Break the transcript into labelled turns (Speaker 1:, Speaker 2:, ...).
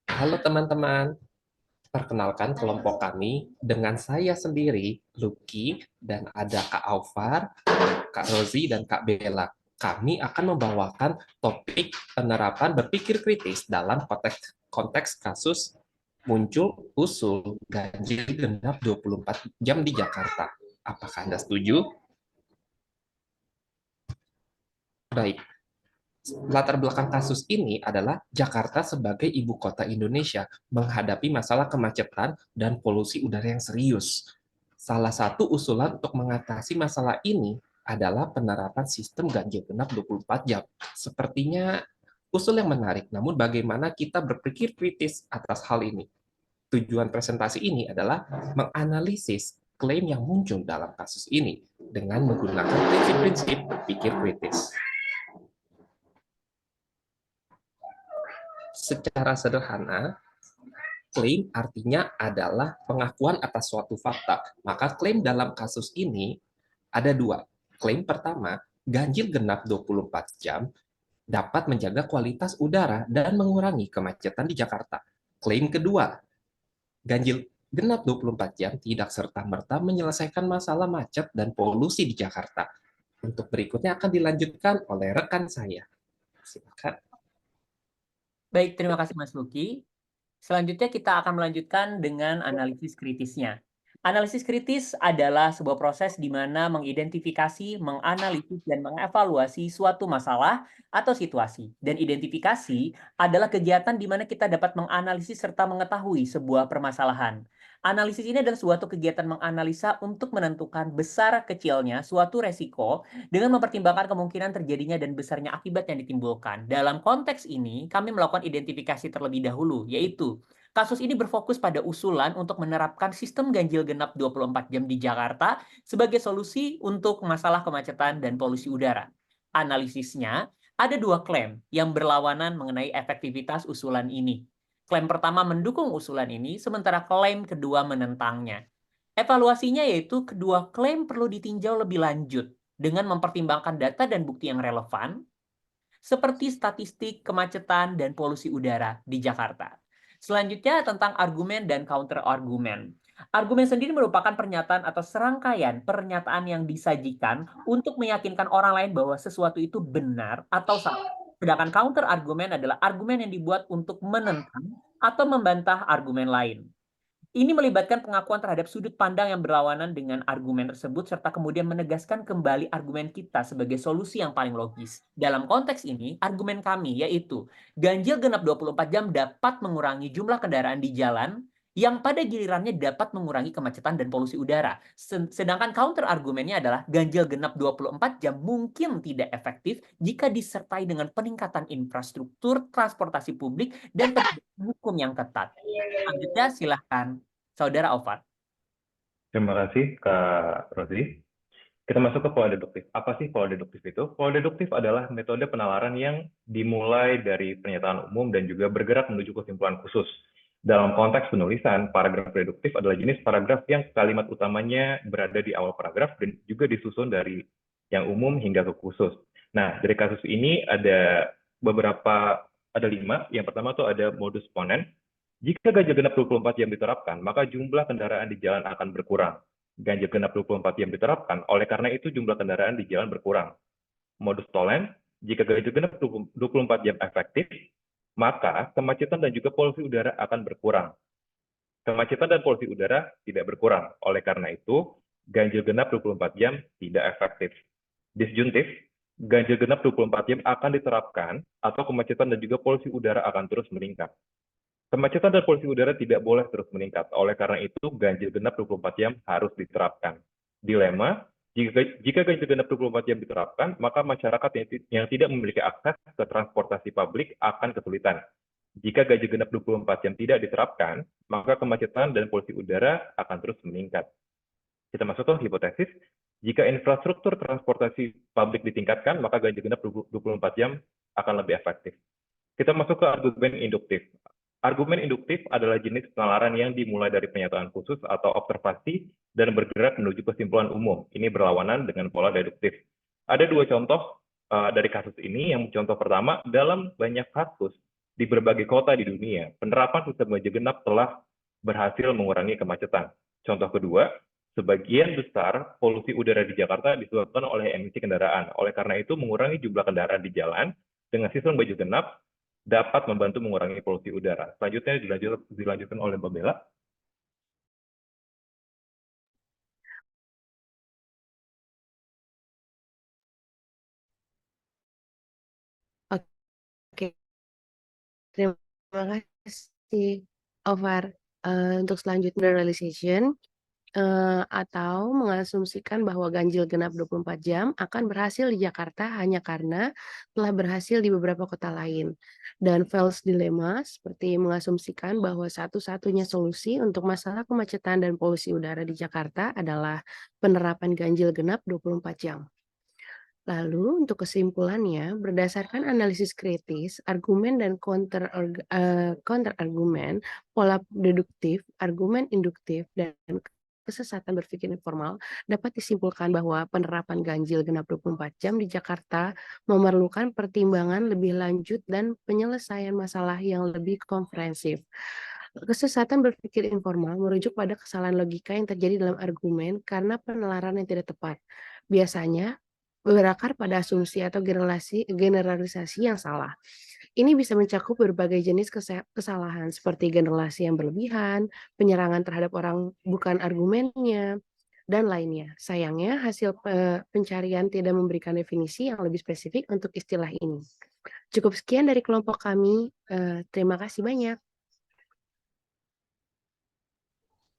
Speaker 1: Halo teman-teman, perkenalkan kelompok kami dengan saya sendiri, Lucky, dan ada Kak Aufar, Kak Rozi, dan Kak Bella. Kami akan membawakan topik penerapan berpikir kritis dalam konteks kasus muncul usul ganjil genap 24 jam di Jakarta. Apakah Anda setuju? Baik, latar belakang kasus ini adalah Jakarta sebagai ibu kota Indonesia menghadapi masalah kemacetan dan polusi udara yang serius. Salah satu usulan untuk mengatasi masalah ini adalah penerapan sistem ganjil genap 24 jam. Sepertinya usul yang menarik, namun bagaimana kita berpikir kritis atas hal ini? Tujuan presentasi ini adalah menganalisis klaim yang muncul dalam kasus ini dengan menggunakan prinsip-prinsip berpikir kritis. Secara sederhana, klaim artinya adalah pengakuan atas suatu fakta. Maka klaim dalam kasus ini ada dua. Klaim pertama, ganjil genap 24 jam dapat menjaga kualitas udara dan mengurangi kemacetan di Jakarta. Klaim kedua, ganjil genap 24 jam tidak serta-merta menyelesaikan masalah macet dan polusi di Jakarta. Untuk berikutnya akan dilanjutkan oleh rekan saya. Silakan.
Speaker 2: Baik, terima kasih Mas Luki. Selanjutnya kita akan melanjutkan dengan analisis kritisnya. Analisis kritis adalah sebuah proses di mana mengidentifikasi, menganalisis, dan mengevaluasi suatu masalah atau situasi. Dan identifikasi adalah kegiatan di mana kita dapat menganalisis serta mengetahui sebuah permasalahan. Analisis ini adalah suatu kegiatan menganalisa untuk menentukan besar kecilnya suatu resiko dengan mempertimbangkan kemungkinan terjadinya dan besarnya akibat yang ditimbulkan. Dalam konteks ini, kami melakukan identifikasi terlebih dahulu, yaitu kasus ini berfokus pada usulan untuk menerapkan sistem ganjil genap 24 jam di Jakarta sebagai solusi untuk masalah kemacetan dan polusi udara. Analisisnya, ada dua klaim yang berlawanan mengenai efektivitas usulan ini. Klaim pertama mendukung usulan ini, sementara klaim kedua menentangnya. Evaluasinya yaitu kedua klaim perlu ditinjau lebih lanjut dengan mempertimbangkan data dan bukti yang relevan, seperti statistik kemacetan dan polusi udara di Jakarta. Selanjutnya tentang argumen dan counter-argumen. Argumen sendiri merupakan pernyataan atau serangkaian pernyataan yang disajikan untuk meyakinkan orang lain bahwa sesuatu itu benar atau salah. Sedangkan counter-argumen adalah argumen yang dibuat untuk menentang atau membantah argumen lain. Ini melibatkan pengakuan terhadap sudut pandang yang berlawanan dengan argumen tersebut, serta kemudian menegaskan kembali argumen kita sebagai solusi yang paling logis. Dalam konteks ini, argumen kami yaitu ganjil genap 24 jam dapat mengurangi jumlah kendaraan di jalan, yang pada gilirannya dapat mengurangi kemacetan dan polusi udara. Sedangkan counter argumennya adalah ganjil genap 24 jam mungkin tidak efektif jika disertai dengan peningkatan infrastruktur, transportasi publik, dan penegakan hukum yang ketat. Selanjutnya silahkan Saudara Alfat.
Speaker 3: Terima kasih, Kak Rosi. Kita masuk ke pola deduktif. Apa sih pola deduktif itu? Pola deduktif adalah metode penalaran yang dimulai dari pernyataan umum dan juga bergerak menuju kesimpulan khusus. Dalam konteks penulisan, paragraf deduktif adalah jenis paragraf yang kalimat utamanya berada di awal paragraf dan juga disusun dari yang umum hingga ke khusus. Nah, dari kasus ini ada ada 5. Yang pertama tuh ada modus ponens. Jika ganjil genap 24 jam diterapkan, maka jumlah kendaraan di jalan akan berkurang. Ganjil genap 24 jam diterapkan, oleh karena itu jumlah kendaraan di jalan berkurang. Modus tollens, jika ganjil genap 24 jam efektif, maka kemacetan dan juga polusi udara akan berkurang. Kemacetan dan polusi udara tidak berkurang, oleh karena itu ganjil genap 24 jam tidak efektif. Disjuntif, ganjil genap 24 jam akan diterapkan atau kemacetan dan juga polusi udara akan terus meningkat. Kemacetan dan polusi udara tidak boleh terus meningkat. Oleh karena itu, ganjil genap 24 jam harus diterapkan. Dilema, jika ganjil genap 24 jam diterapkan, maka masyarakat yang tidak memiliki akses ke transportasi publik akan kesulitan. Jika ganjil genap 24 jam tidak diterapkan, maka kemacetan dan polusi udara akan terus meningkat. Kita masuk ke hipotesis, jika infrastruktur transportasi publik ditingkatkan, maka ganjil genap 24 jam akan lebih efektif. Kita masuk ke argumen induktif. Argumen induktif adalah jenis penalaran yang dimulai dari pernyataan khusus atau observasi dan bergerak menuju kesimpulan umum. Ini berlawanan dengan pola deduktif. Ada 2 contoh dari kasus ini. Yang contoh pertama, dalam banyak kasus, Di berbagai kota di dunia, penerapan sistem ganjil genap telah berhasil mengurangi kemacetan. Contoh kedua, sebagian besar polusi udara di Jakarta disebabkan oleh emisi kendaraan. Oleh karena itu, mengurangi jumlah kendaraan di jalan dengan sistem ganjil genap dapat membantu mengurangi polusi udara. Selanjutnya dilanjutkan oleh Mbak Bella.
Speaker 4: Oke, terima kasih, Ovar. Untuk selanjutnya generalization atau mengasumsikan bahwa ganjil genap 24 jam akan berhasil di Jakarta hanya karena telah berhasil di beberapa kota lain. Dan false dilemma seperti mengasumsikan bahwa satu-satunya solusi untuk masalah kemacetan dan polusi udara di Jakarta adalah penerapan ganjil genap 24 jam. Lalu untuk kesimpulannya, berdasarkan analisis kritis, argumen dan counter-argumen, pola deduktif, argumen induktif, dan kesesatan berpikir informal dapat disimpulkan bahwa penerapan ganjil genap 24 jam di Jakarta memerlukan pertimbangan lebih lanjut dan penyelesaian masalah yang lebih komprehensif. Kesesatan berpikir informal merujuk pada kesalahan logika yang terjadi dalam argumen karena penalaran yang tidak tepat. Biasanya berakar pada asumsi atau generalisasi yang salah. Ini bisa mencakup berbagai jenis kesalahan seperti generalisasi yang berlebihan, penyerangan terhadap orang bukan argumennya, dan lainnya. Sayangnya hasil pencarian tidak memberikan definisi yang lebih spesifik untuk istilah ini. Cukup sekian dari kelompok kami. Terima kasih banyak.